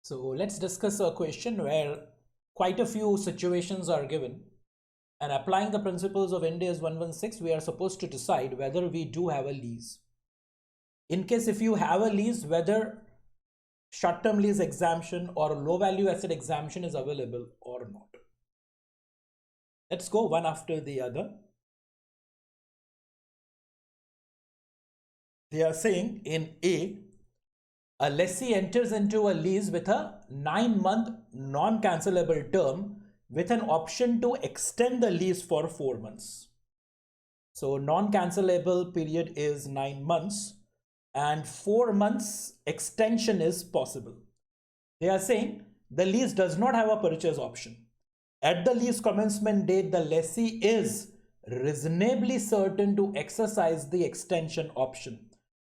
So let's discuss a question where quite a few situations are given, and applying the principles of Ind AS 116, we are supposed to decide whether we do have a lease. In case if you have a lease, whether short-term lease exemption or low value asset exemption is available or not. Let's go one after the other. They are saying in a lessee enters into a lease with a 9-month non-cancelable term with an option to extend the lease for 4 months. So non-cancelable period is 9 months and 4 months extension is possible. They are saying the lease does not have a purchase option. At the lease commencement date, the lessee is reasonably certain to exercise the extension option,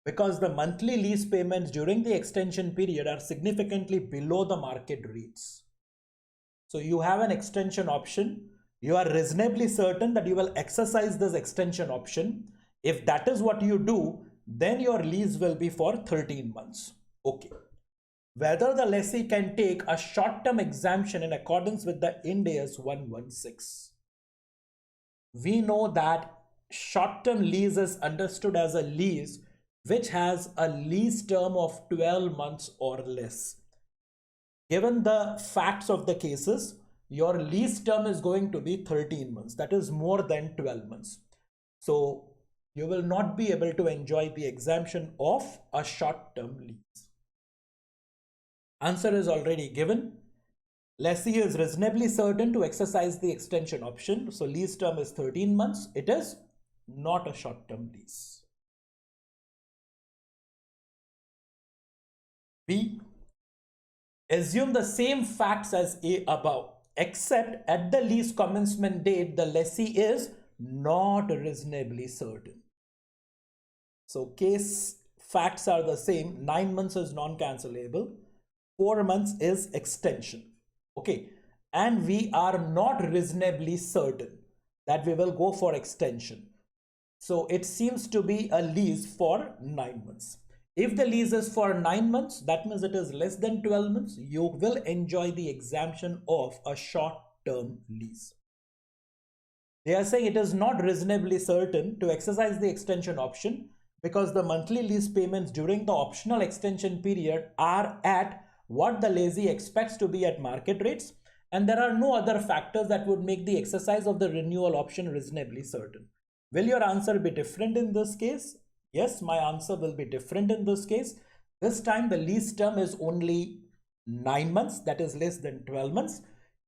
because the monthly lease payments during the extension period are significantly below the market rates. So you have an extension option. You are reasonably certain that you will exercise this extension option. If that is what you do, then your lease will be for 13 months. Okay. Whether the lessee can take a short-term exemption in accordance with the Ind AS 116. We know that short-term lease is understood as a lease which has a lease term of 12 months or less. Given the facts of the cases, your lease term is going to be 13 months. That is more than 12 months. So you will not be able to enjoy the exemption of a short-term lease. Answer is already given. Lessee is reasonably certain to exercise the extension option. So lease term is 13 months. It is not a short-term lease. B. Assume the same facts as A above, except at the lease commencement date, the lessee is not reasonably certain. So case facts are the same. 9 months is non-cancelable. 4 months is extension. Okay. And we are not reasonably certain that we will go for extension. So it seems to be a lease for 9 months. If the lease is for 9 months, that means it is less than 12 months. You will enjoy the exemption of a short-term lease. They are saying it is not reasonably certain to exercise the extension option because the monthly lease payments during the optional extension period are at what the lessee expects to be at market rates, and there are no other factors that would make the exercise of the renewal option reasonably certain. Will your answer be different in this case? Yes, my answer will be different in this case. This time the lease term is only 9 months, that is less than 12 months.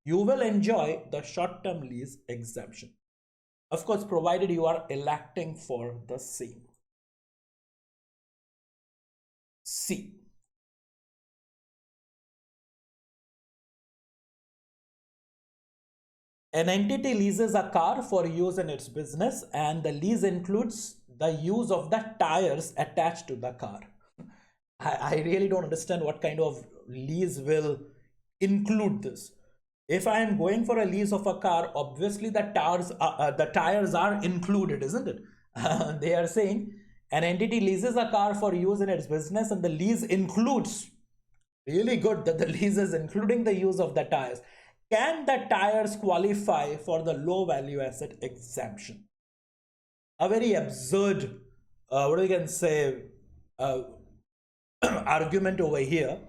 You will enjoy the short-term lease exemption. Of course, provided you are electing for the same. C. An entity leases a car for use in its business, and the lease includes the use of the tires attached to the car. I really don't understand what kind of lease will include this. If I am going for a lease of a car, obviously the tires are included, isn't it? They are saying an entity leases a car for use in its business, and the lease includes, really good that the lease is including the use of the tires. Can the tires qualify for the low value asset exemption? A very absurd, what we can say, argument over here.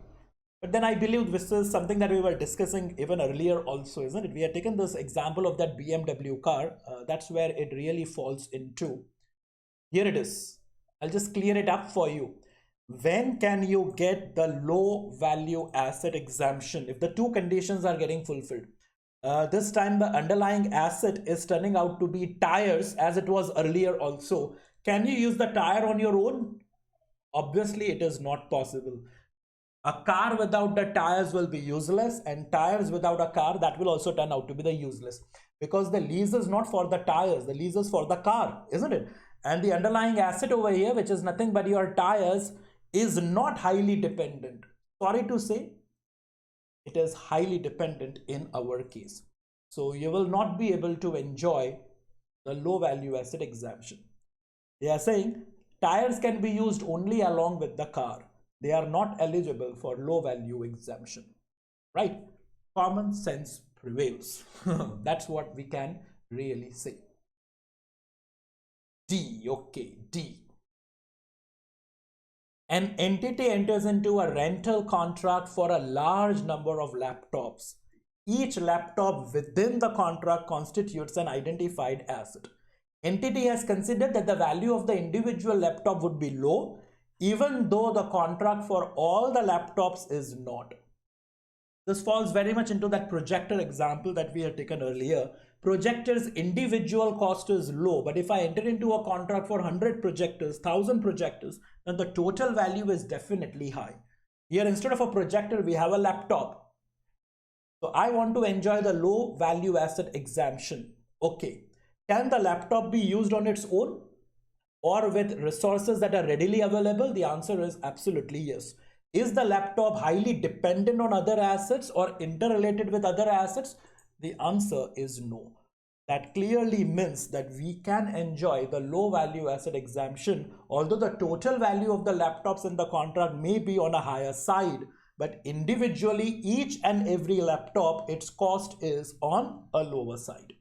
But then I believe this is something that we were discussing even earlier also, isn't it? We had taken this example of that BMW car. That's where it really falls into. Here it is. I'll just clear it up for you. When can you get the low value asset exemption? If the two conditions are getting fulfilled. This time the underlying asset is turning out to be tires, as it was earlier also. Can you use the tire on your own? Obviously it is not possible. A car without the tires will be useless, and tires without a car, that will also turn out to be the useless, because the lease is not for the tires, the lease is for the car, isn't it? And the underlying asset over here, which is nothing but your tires, is not highly dependent. Sorry to say, it is highly dependent in our case. So you will not be able to enjoy the low value asset exemption. They are saying tires can be used only along with the car. they are not eligible for low value exemption, right? Common sense prevails. That's what we can really say. D, okay, D. An entity enters into a rental contract for a large number of laptops. Each laptop within the contract constitutes an identified asset. Entity has considered that the value of the individual laptop would be low, even though the contract for all the laptops is not. This falls very much into that projector example that we had taken earlier. Projectors' individual cost is low, but if I enter into a contract for 100 projectors, 1000 projectors, then the total value is definitely high. Here, instead of a projector, we have a laptop. So I want to enjoy the low value asset exemption. Okay. Can the laptop be used on its own or with resources that are readily available? The answer is absolutely yes. Is the laptop highly dependent on other assets or interrelated with other assets? The answer is no. That clearly means that we can enjoy the low value asset exemption, although the total value of the laptops in the contract may be on a higher side, but individually each and every laptop, its cost is on a lower side.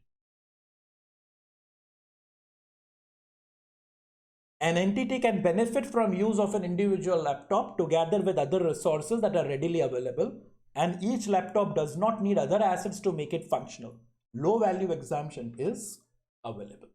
An entity can benefit from use of an individual laptop together with other resources that are readily available, and each laptop does not need other assets to make it functional. Low value exemption is available.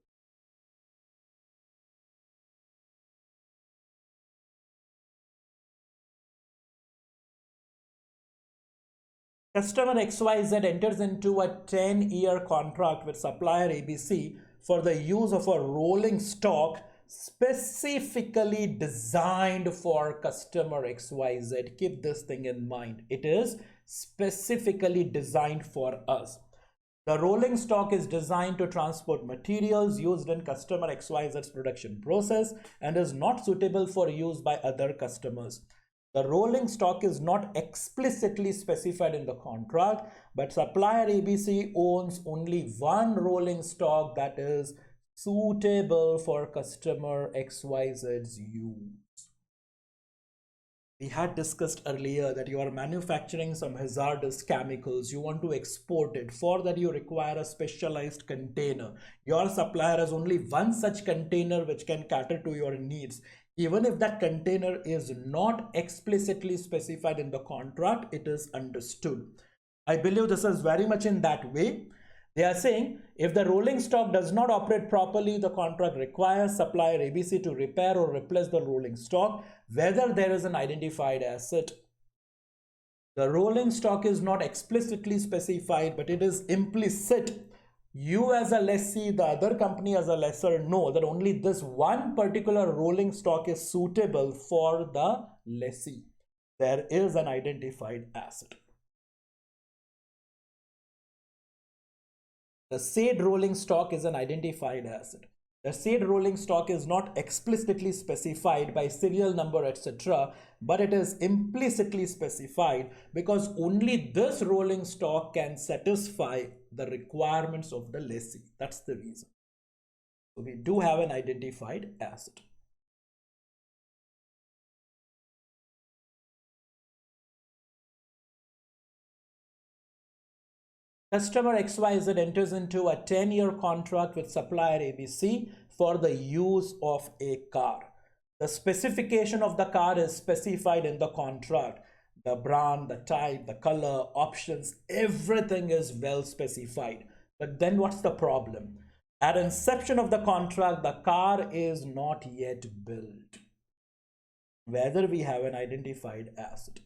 Customer XYZ enters into a 10-year contract with supplier ABC for the use of a rolling stock specifically designed for customer XYZ. Keep this thing in mind. It is specifically designed for us. The rolling stock is designed to transport materials used in customer XYZ's production process and is not suitable for use by other customers. The rolling stock is not explicitly specified in the contract, but supplier ABC owns only one rolling stock that is suitable for customer XYZ's use. We had discussed earlier that you are manufacturing some hazardous chemicals, you want to export it. For that you require a specialized container. Your supplier has only one such container which can cater to your needs. Even if that container is not explicitly specified in the contract, it is understood. I believe this is very much in that way. They are saying if the rolling stock does not operate properly, the contract requires supplier ABC to repair or replace the rolling stock, whether there is an identified asset. The rolling stock is not explicitly specified, but it is implicit. You as a lessee, the other company as a lessor know that only this one particular rolling stock is suitable for the lessee. There is an identified asset. The said rolling stock is an identified asset. The said rolling stock is not explicitly specified by serial number, etc., but it is implicitly specified because only this rolling stock can satisfy the requirements of the lessee. That's the reason. So we do have an identified asset. Customer XYZ enters into a 10-year contract with supplier ABC for the use of a car. The specification of the car is specified in the contract. The brand, the type, the color, options, everything is well specified. But then what's the problem? At inception of the contract, the car is not yet built. Whether we have an identified asset.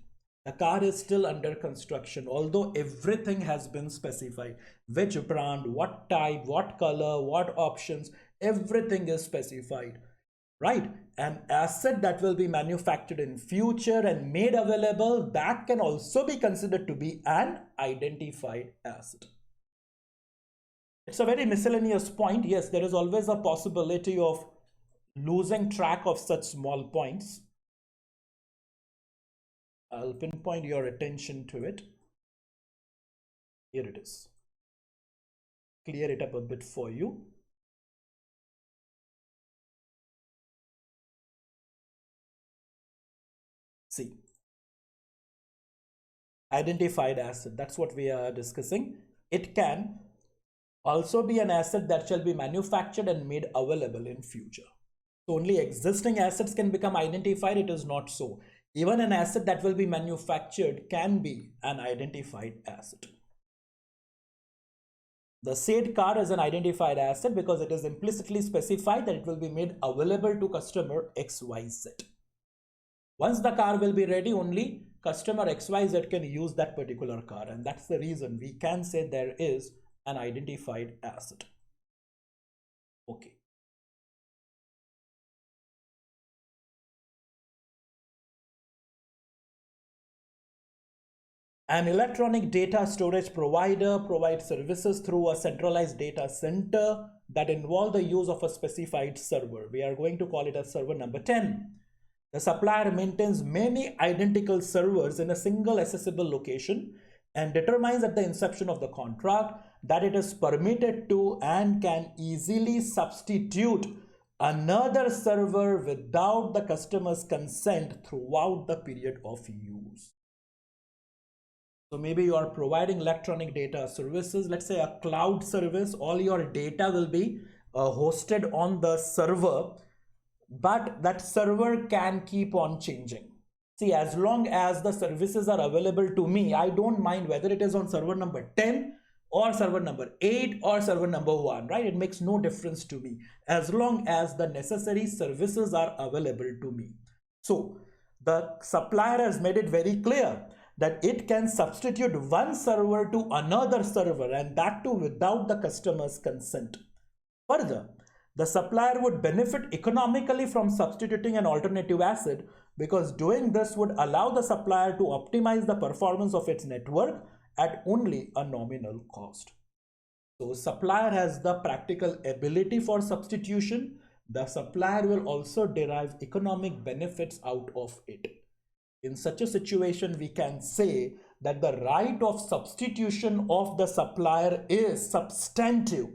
The car is still under construction, although everything has been specified. Which brand, what type, what color, what options, everything is specified, right? An asset that will be manufactured in future and made available, that can also be considered to be an identified asset. It's a very miscellaneous point. Yes, there is always a possibility of losing track of such small points. I'll pinpoint your attention to it. Here it is. Clear it up a bit for you. See, identified asset. That's what we are discussing. It can also be an asset that shall be manufactured and made available in future. So only existing assets can become identified. It is not so. Even an asset that will be manufactured can be an identified asset. The said car is an identified asset because it is implicitly specified that it will be made available to customer XYZ. Once the car will be ready, only customer XYZ can use that particular car, and that's the reason we can say there is an identified asset. Okay. An electronic data storage provider provides services through a centralized data center that involve the use of a specified server. We are going to call it a server number 10. The supplier maintains many identical servers in a single accessible location and determines at the inception of the contract that it is permitted to and can easily substitute another server without the customer's consent throughout the period of use. So maybe you are providing electronic data services, let's say a cloud service. All your data will be hosted on the server, but that server can keep on changing. See, as long as the services are available to me, I don't mind whether it is on server number 10 or server number 8 or server number 1, right? It makes no difference to me as long as the necessary services are available to me. So the supplier has made it very clear that it can substitute one server to another server, and that too without the customer's consent. Further, the supplier would benefit economically from substituting an alternative asset because doing this would allow the supplier to optimize the performance of its network at only a nominal cost. So supplier has the practical ability for substitution. The supplier will also derive economic benefits out of it. In such a situation, we can say that the right of substitution of the supplier is substantive.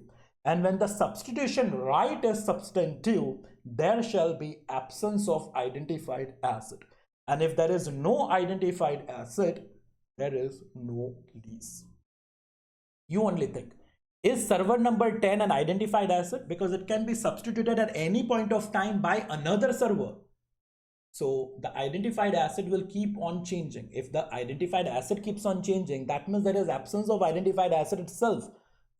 And when the substitution right is substantive, there shall be absence of identified asset. And if there is no identified asset, there is no lease. You only think, is server number 10 an identified asset? Because it can be substituted at any point of time by another server. So the identified asset will keep on changing. If the identified asset keeps on changing, that means there is absence of identified asset itself.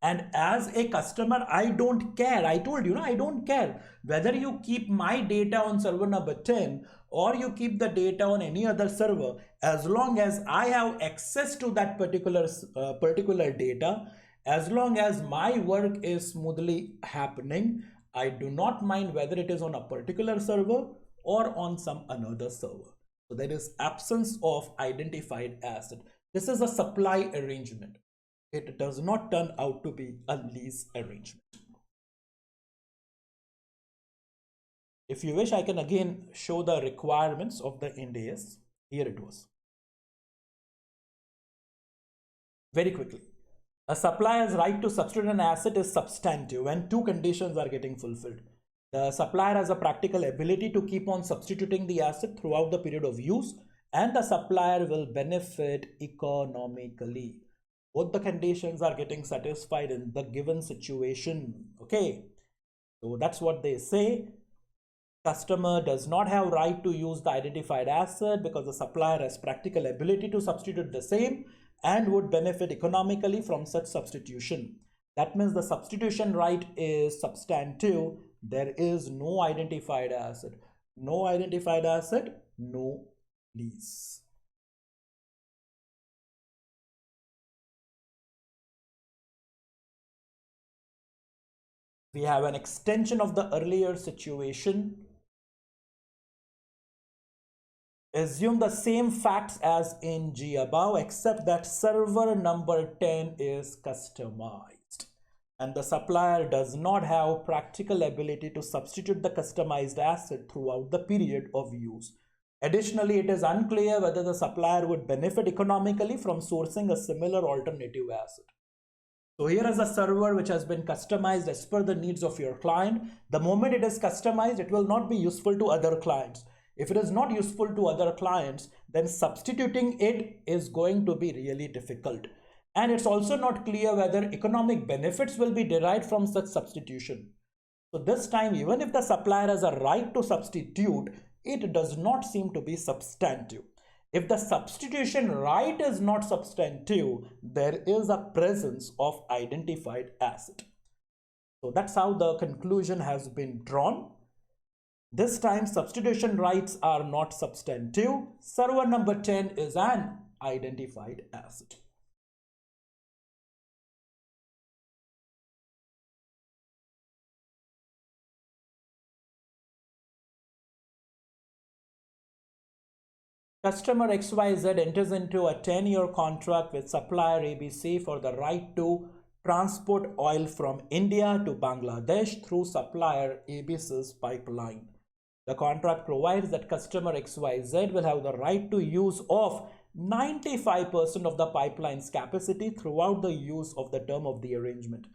And as a customer, I don't care. I told you, I don't care whether you keep my data on server number 10 or you keep the data on any other server. As long as I have access to that particular data, as long as my work is smoothly happening, I do not mind whether it is on a particular server or on some another server. So there is absence of identified asset. This is a supply arrangement. It does not turn out to be a lease arrangement. If you wish, I can again show the requirements of the Ind AS. Here it was. Very quickly. A supplier's right to substitute an asset is substantive when two conditions are getting fulfilled. The supplier has a practical ability to keep on substituting the asset throughout the period of use, and the supplier will benefit economically. Both the conditions are getting satisfied in the given situation. Okay, so that's what they say. Customer does not have right to use the identified asset because the supplier has practical ability to substitute the same and would benefit economically from such substitution. That means the substitution right is substantive. There is no identified asset. No identified asset, no lease. We have an extension of the earlier situation. Assume the same facts as in G above, except that server number 10 is customized and the supplier does not have practical ability to substitute the customized asset throughout the period of use. Additionally, it is unclear whether the supplier would benefit economically from sourcing a similar alternative asset. So here is a server which has been customized as per the needs of your client. The moment it is customized, it will not be useful to other clients. If it is not useful to other clients, then substituting it is going to be really difficult. And it's also not clear whether economic benefits will be derived from such substitution. So this time, even if the supplier has a right to substitute, it does not seem to be substantive. If the substitution right is not substantive, there is a presence of identified asset. So that's how the conclusion has been drawn. This time, substitution rights are not substantive. Server number 10 is an identified asset. Customer XYZ enters into a 10-year contract with supplier ABC for the right to transport oil from India to Bangladesh through supplier ABC's pipeline. The contract provides that customer XYZ will have the right to use of 95% of the pipeline's capacity throughout the use of the term of the arrangement,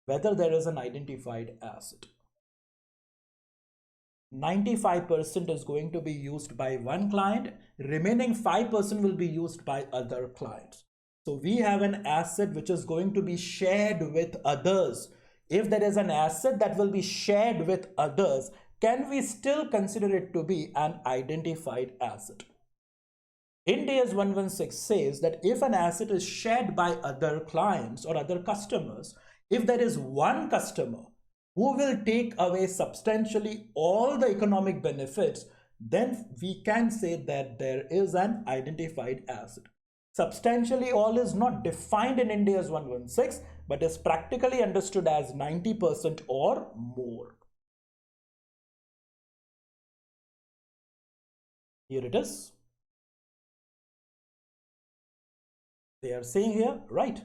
whether there is an identified asset. 95% is going to be used by one client, remaining 5% will be used by other clients. So we have an asset which is going to be shared with others. If there is an asset that will be shared with others, can we still consider it to be an identified asset? Ind AS 116 says that if an asset is shared by other clients or other customers, if there is one customer who will take away substantially all the economic benefits, then we can say that there is an identified asset. Substantially all is not defined in Ind AS 116, but is practically understood as 90% or more. Here it is. They are saying here, right?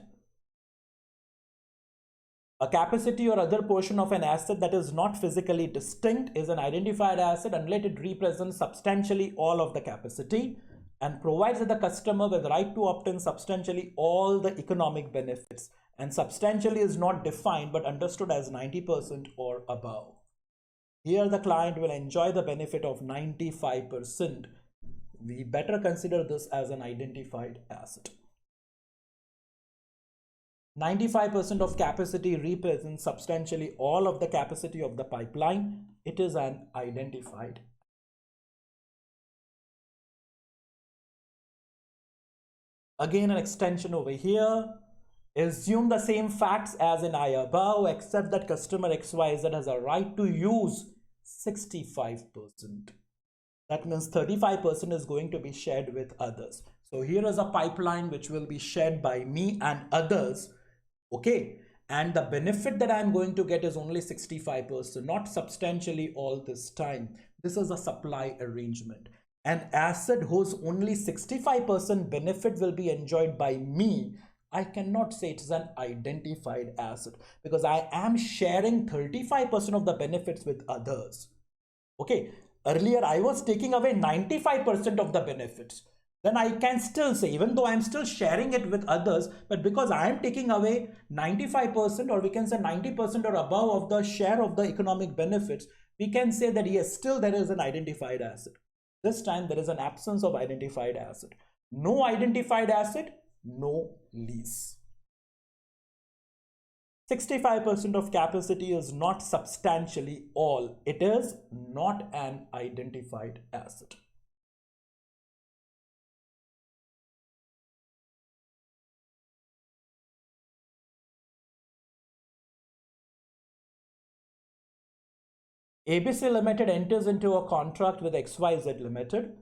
A capacity or other portion of an asset that is not physically distinct is an identified asset unless it represents substantially all of the capacity and provides the customer with the right to obtain substantially all the economic benefits. And substantially is not defined but understood as 90% or above. Here the client will enjoy the benefit of 95%. We better consider this as an identified asset. 95% of capacity represents substantially all of the capacity of the pipeline. It is an identified. Again, an extension over here. Assume the same facts as in I above, except that customer XYZ has a right to use 65%. That means 35% is going to be shared with others. So here is a pipeline which will be shared by me and others. Okay, and the benefit that I'm going to get is only 65%, not substantially all this time. This is a supply arrangement. An asset whose only 65% benefit will be enjoyed by me, I cannot say it is an identified asset because I am sharing 35% of the benefits with others. Okay, earlier I was taking away 95% of the benefits. Then I can still say, even though I'm still sharing it with others, but because I am taking away 95%, or we can say 90% or above of the share of the economic benefits, we can say that yes, still there is an identified asset. This time there is an absence of identified asset. No identified asset, no lease. 65% of capacity is not substantially all. It is not an identified asset. ABC Limited enters into a contract with XYZ Limited,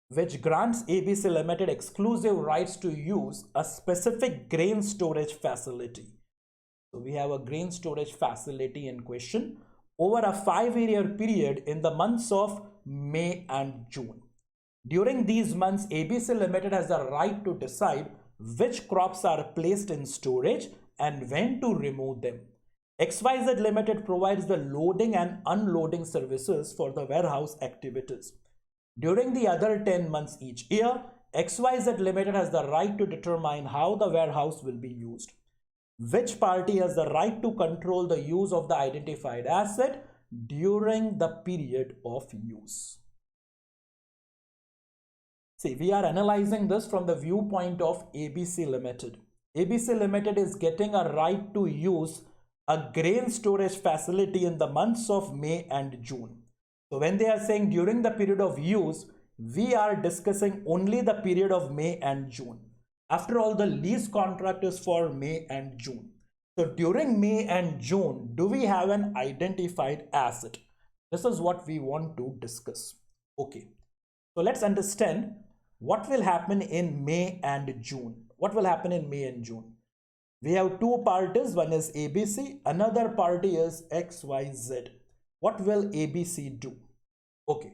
which grants ABC Limited exclusive rights to use a specific grain storage facility. So we have a grain storage facility in question over a 5-year period in the months of May and June. During these months, ABC Limited has the right to decide which crops are placed in storage and when to remove them. XYZ Limited provides the loading and unloading services for the warehouse activities. During the other 10 months each year, XYZ Limited has the right to determine how the warehouse will be used. Which party has the right to control the use of the identified asset during the period of use? See, we are analyzing this from the viewpoint of ABC Limited. ABC Limited is getting a right to use a grain storage facility in the months of May and June. So when they are saying during the period of use, we are discussing only the period of May and June. After all, the lease contract is for May and June. So during May and June, do we have an identified asset? This is what we want to discuss. Okay. So let's understand what will happen in May and June. What will happen in May and June? We have two parties. One is ABC. Another party is XYZ. What will ABC do? Okay.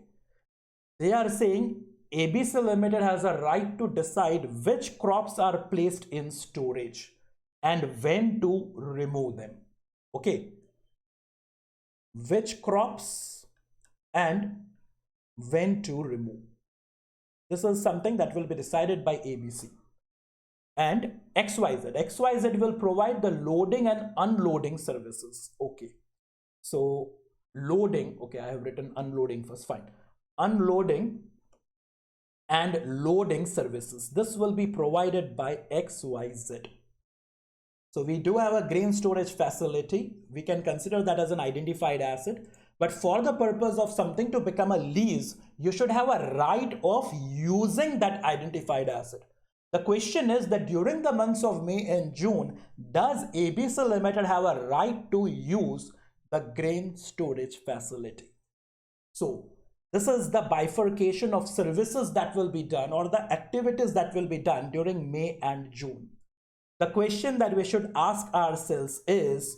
They are saying ABC Limited has a right to decide which crops are placed in storage and when to remove them. Okay. Which crops and when to remove. This is something that will be decided by ABC. And XYZ. XYZ will provide the loading and unloading services. Okay. So loading, okay, I have written unloading first, fine. Unloading and loading services. This will be provided by XYZ. So we do have a grain storage facility. We can consider that as an identified asset. But for the purpose of something to become a lease, you should have a right of using that identified asset. The question is that during the months of May and June, does ABC Limited have a right to use the grain storage facility? So this is the bifurcation of services that will be done or the activities that will be done during May and June. The question that we should ask ourselves is,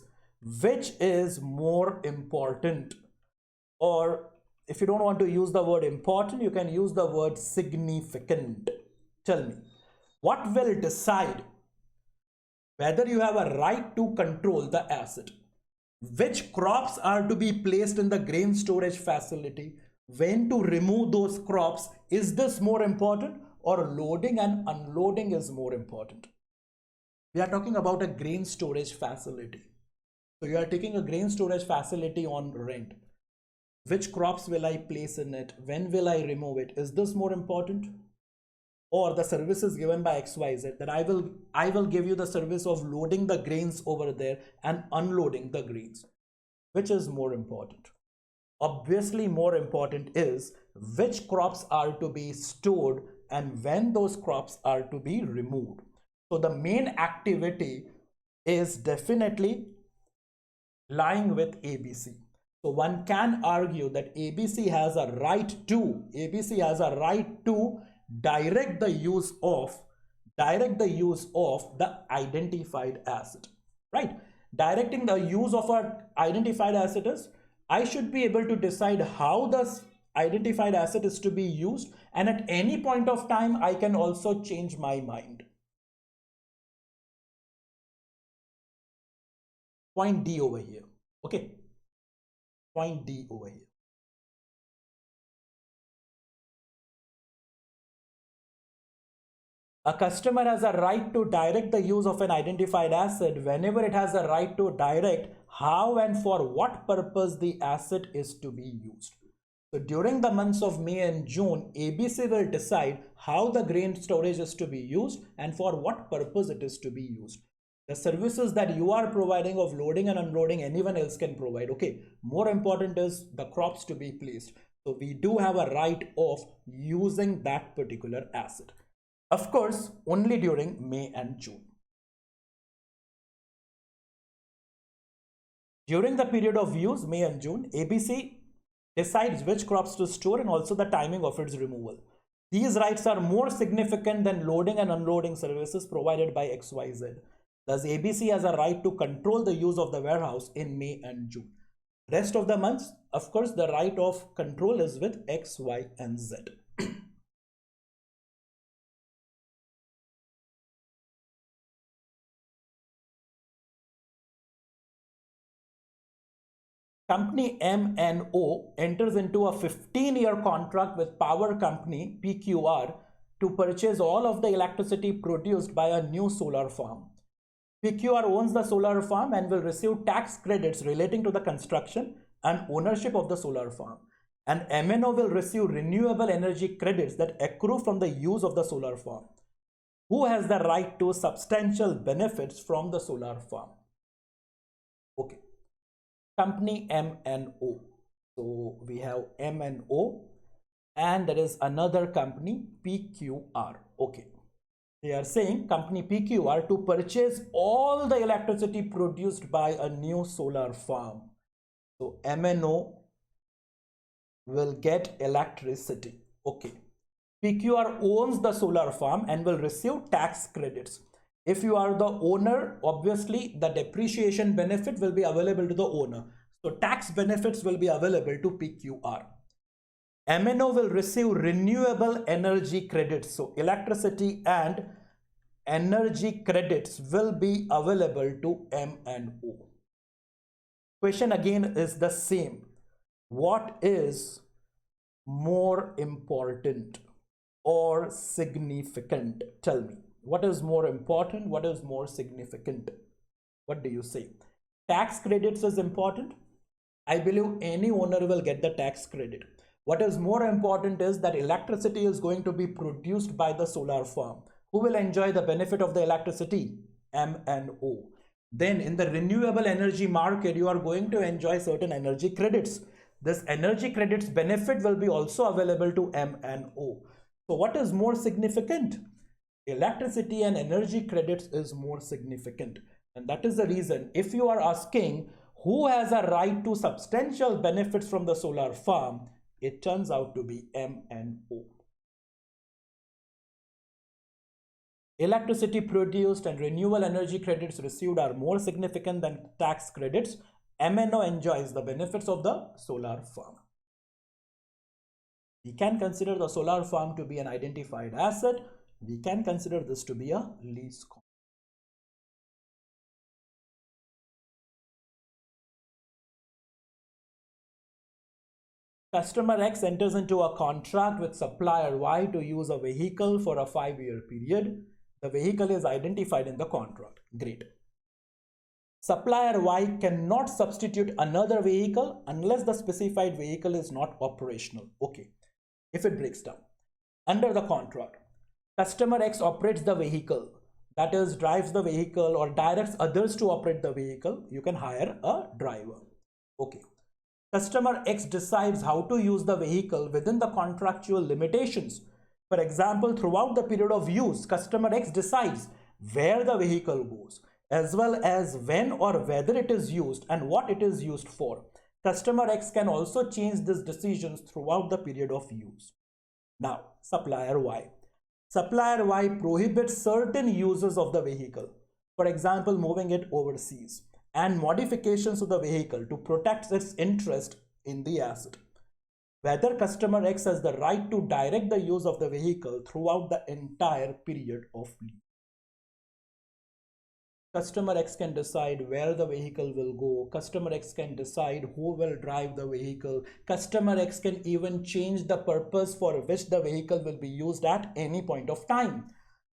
which is more important? Or if you don't want to use the word important, you can use the word significant. Tell me, what will decide whether you have a right to control the asset? Which crops are to be placed in the grain storage facility? When to remove those crops? Is this more important, or loading and unloading is more important? We are talking about a grain storage facility. So you are taking a grain storage facility on rent. Which crops will I place in it? When will I remove it? Is this more important? Or the services given by XYZ, that I will give you the service of loading the grains over there and unloading the grains. Which is more important? Obviously more important is which crops are to be stored and when those crops are to be removed. So the main activity is definitely lying with ABC. So one can argue that ABC has a right to direct the use of the identified asset, right? Directing the use of an identified asset is, I should be able to decide how this identified asset is to be used, and at any point of time I can also change my mind. Point D over here. Okay, point D over here. A customer has a right to direct the use of an identified asset whenever it has a right to direct how and for what purpose the asset is to be used. So during the months of May and June, ABC will decide how the grain storage is to be used and for what purpose it is to be used. The services that you are providing of loading and unloading, anyone else can provide. Okay, more important is the crops to be placed. So we do have a right of using that particular asset. Of course, only during May and June. During the period of use, May and June, ABC decides which crops to store and also the timing of its removal. These rights are more significant than loading and unloading services provided by XYZ. Thus, ABC has a right to control the use of the warehouse in May and June. Rest of the months, of course, the right of control is with X, Y, and Z. Company M&O enters into a 15-year contract with power company PQR to purchase all of the electricity produced by a new solar farm. PQR owns the solar farm and will receive tax credits relating to the construction and ownership of the solar farm. and MNO will receive renewable energy credits that accrue from the use of the solar farm. Who has the right to substantial benefits from the solar farm? Okay, company MNO. So we have MNO, and there is another company PQR. Okay, they are saying company PQR to purchase all the electricity produced by a new solar farm. So MNO will get electricity. Okay, PQR owns the solar farm and will receive tax credits. If you are the owner, obviously the depreciation benefit will be available to the owner. So tax benefits will be available to PQR. MNO will receive renewable energy credits. So electricity and energy credits will be available to MNO. Question again is the same. What is more important or significant? Tell me, what is more important? What is more significant? What do you say? Tax credits is important. I believe any owner will get the tax credit. What is more important is that electricity is going to be produced by the solar farm. Who will enjoy the benefit of the electricity? MNO. Then in the renewable energy market, you are going to enjoy certain energy credits. This energy credits benefit will be also available to MNO. So what is more significant? Electricity and energy credits is more significant. And that is the reason, if you are asking who has a right to substantial benefits from the solar farm, it turns out to be MNO. Electricity produced and renewable energy credits received are more significant than tax credits. MNO enjoys the benefits of the solar farm. We can consider the solar farm to be an identified asset. We can consider this to be a lease contract. Customer X enters into a contract with supplier Y to use a vehicle for a 5-year period. The vehicle is identified in the contract. Great. Supplier Y cannot substitute another vehicle unless the specified vehicle is not operational. Okay. If it breaks down. Under the contract, customer X operates the vehicle, that is, drives the vehicle or directs others to operate the vehicle. You can hire a driver. Okay. Customer X decides how to use the vehicle within the contractual limitations. For example, throughout the period of use, customer X decides where the vehicle goes, as well as when or whether it is used and what it is used for. Customer X can also change these decisions throughout the period of use. Now, supplier Y. Supplier Y prohibits certain uses of the vehicle, for example, moving it overseas, and modifications of the vehicle to protect its interest in the asset. Whether customer X has the right to direct the use of the vehicle throughout the entire period of lease. Customer X can decide where the vehicle will go. Customer X can decide who will drive the vehicle. Customer X can even change the purpose for which the vehicle will be used at any point of time.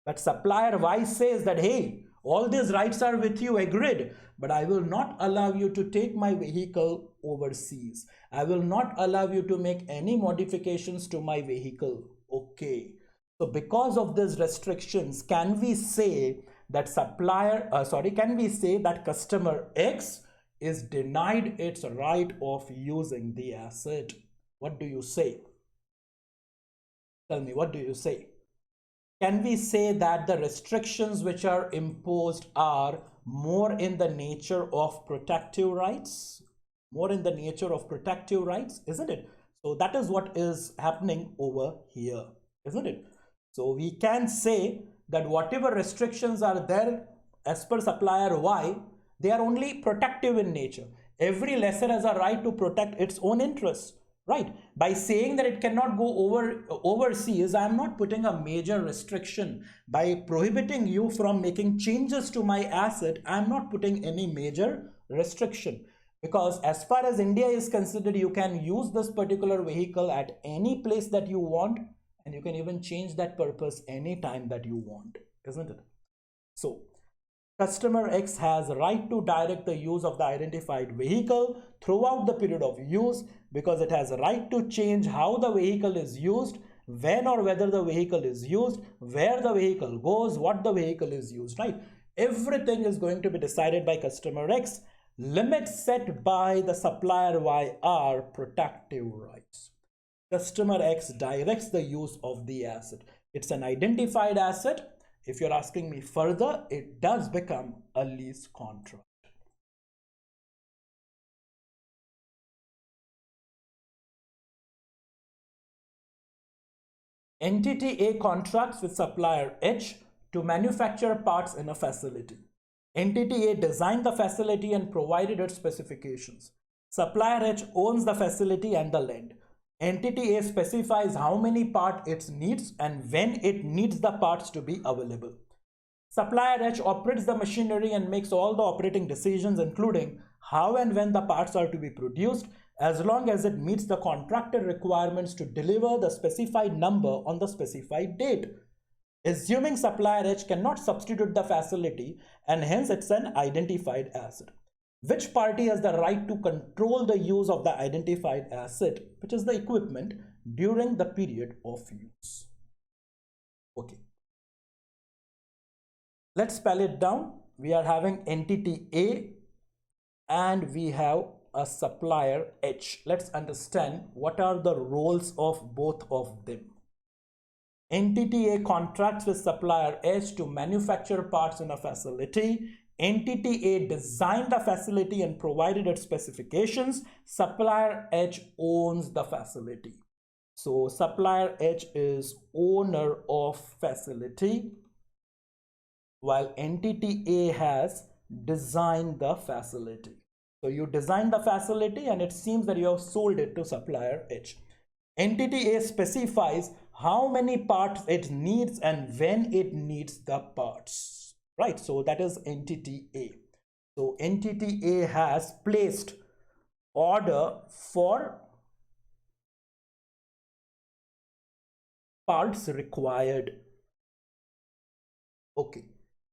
But supplier Y says that, hey, all these rights are with you, agreed, but I will not allow you to take my vehicle overseas. I will not allow you to make any modifications to my vehicle. Okay. So because of these restrictions, can we say that customer X is denied its right of using the asset? What do you say? Tell me, what do you say? Can we say that the restrictions which are imposed are more in the nature of protective rights? More in the nature of protective rights, isn't it? So that is what is happening over here, isn't it? So we can say that whatever restrictions are there as per supplier Y, they are only protective in nature. Every lessor has a right to protect its own interests, right? By saying that it cannot go overseas, I am not putting a major restriction. By prohibiting you from making changes to my asset, I am not putting any major restriction. Because as far as India is considered, you can use this particular vehicle at any place that you want, and you can even change that purpose anytime that you want, isn't it? So Customer X has a right to direct the use of the identified vehicle throughout the period of use because it has a right to change how the vehicle is used, when or whether the vehicle is used, where the vehicle goes, what the vehicle is used, right? Everything is going to be decided by customer X. Limits set by the supplier Y are protective rights. Customer X directs the use of the asset. It's an identified asset. If you're asking me further, it does become a lease contract. Entity A contracts with supplier H to manufacture parts in a facility. Entity A designed the facility and provided its specifications. Supplier H owns the facility and the land. Entity A specifies how many parts it needs and when it needs the parts to be available. Supplier H operates the machinery and makes all the operating decisions, including how and when the parts are to be produced, as long as it meets the contracted requirements to deliver the specified number on the specified date. Assuming supplier H cannot substitute the facility and hence it's an identified asset. Which party has the right to control the use of the identified asset, which is the equipment, during the period of use? Okay. Let's spell it down. We are having entity A and we have a supplier H. Let's understand what are the roles of both of them. Entity A contracts with supplier H to manufacture parts in a facility. Entity A designed the facility and provided its specifications. Supplier H owns the facility. So supplier H is owner of facility, while entity A has designed the facility. So you designed the facility and it seems that you have sold it to supplier H. Entity A specifies how many parts it needs and when it needs the parts, right? So that is entity A. So entity A has placed order for parts required. Okay.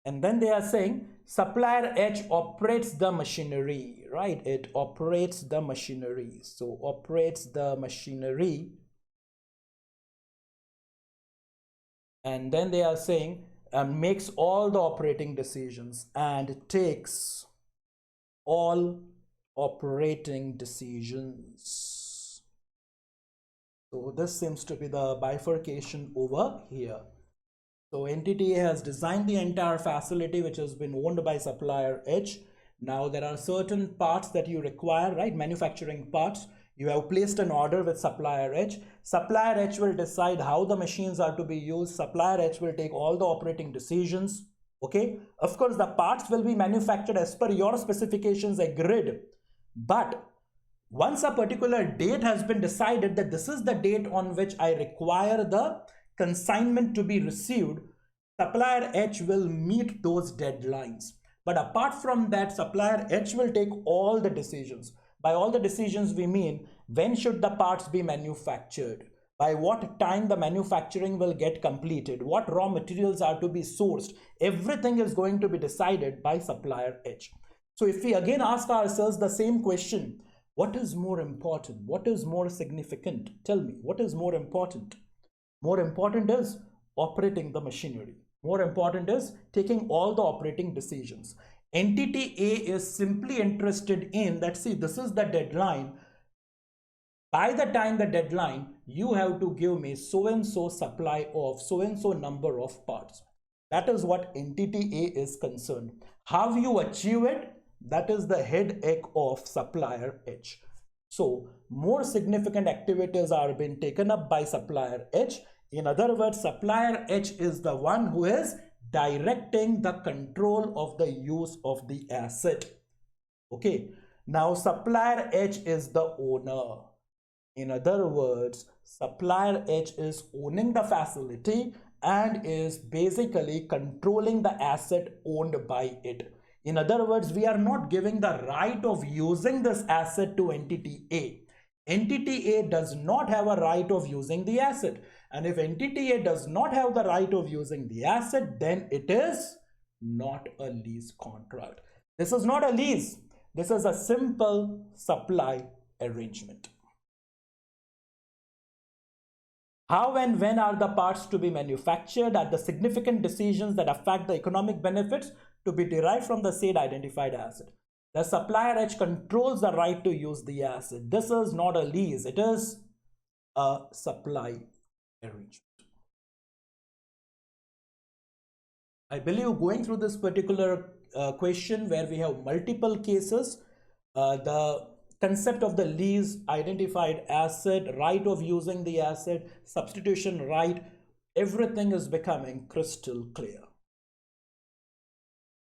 And then they are saying supplier H operates the machinery, right? It operates the machinery. So operates the machinery. And then they are saying makes all the operating decisions and takes all operating decisions. So this seems to be the bifurcation over here. So entity A has designed the entire facility which has been owned by supplier H. Now there are certain parts that you require, right? Manufacturing parts. You have placed an order with supplier H. Supplier H will decide how the machines are to be used. Supplier H will take all the operating decisions. Okay. Of course, the parts will be manufactured as per your specifications agreed. But once a particular date has been decided that this is the date on which I require the consignment to be received, supplier H will meet those deadlines. But apart from that, supplier H will take all the decisions. By all the decisions we mean when should the parts be manufactured, by what time the manufacturing will get completed, what raw materials are to be sourced. Everything is going to be decided by supplier H. So if we again ask ourselves the same question, what is more important? What is more significant? Tell me, what is more important? More important is operating the machinery. More important is taking all the operating decisions. Entity A is simply interested in that, see, this is the deadline. By the time the deadline, you have to give me so-and-so supply of so-and-so number of parts. That is what entity A is concerned. How you achieve it, that is the headache of supplier H. So more significant activities are being taken up by supplier H. In other words, supplier H is the one who is directing the control of the use of the asset. Okay. Now supplier H is the owner. In other words, supplier H is owning the facility and is basically controlling the asset owned by it. In other words, we are not giving the right of using this asset to entity A. Entity A does not have a right of using the asset. And if entity A does not have the right of using the asset, then it is not a lease contract. This is not a lease. This is a simple supply arrangement. How and when are the parts to be manufactured are the significant decisions that affect the economic benefits to be derived from the said identified asset. The supplier edge controls the right to use the asset. This is not a lease. It is a supply arrangement. I believe going through this particular question where we have multiple cases, the concept of the lease, identified asset, right of using the asset, substitution right, everything is becoming crystal clear.